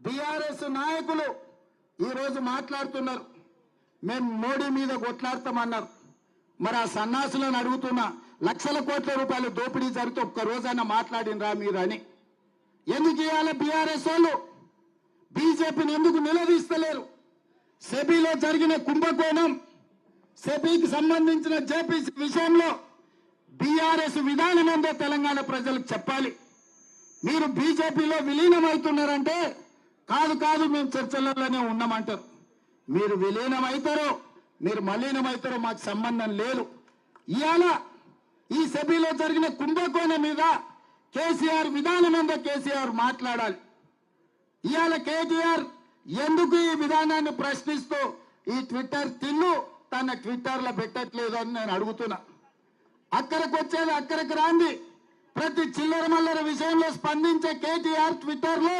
BRS నాయకులు ఈరోజు మాట్లాడుతున్నారు, మేము మోడీ మీద కొట్లాడతామన్నారు. మరి ఆ సన్నాసులను అడుగుతున్నా, లక్షల కోట్ల రూపాయలు దోపిడీ జరిగితే ఒక్క రోజైనా మాట్లాడినరా మీరు అని. ఎందుకు ఇవాళ బీఆర్ఎస్ వాళ్ళు బీజేపీని ఎందుకు నిలదీస్తలేరు? సెబీలో జరిగిన కుంభకోణం, సెబీకి సంబంధించిన జేపీసీ విషయంలో బీఆర్ఎస్ విధానం ఏందో తెలంగాణ ప్రజలకు చెప్పాలి. మీరు బీజేపీలో విలీనమవుతున్నారంటే కాదు కాదు మేము చర్చలలోనే ఉన్నామంటారు. మీరు విలీనమవుతారో మీరు మలీనమవుతారో మాకు సంబంధం లేదు. ఇవాళ ఈ సెబీలో జరిగిన కుంభకోణం మీద కేసీఆర్ విధానం ఏందో కేసీఆర్ మాట్లాడాలి. ఇవాళ కేటీఆర్ ఎందుకు ఈ విధానాన్ని ప్రశ్నిస్తూ ఈ ట్విట్టర్ తిన్ను తన ట్విట్టర్లో పెట్టట్లేదు అని నేను అడుగుతున్నా. అక్కడికి వచ్చేది అక్కడికి రాంది. ప్రతి చిల్లర మల్లర విషయంలో స్పందించే కేటీఆర్ ట్విట్టర్లో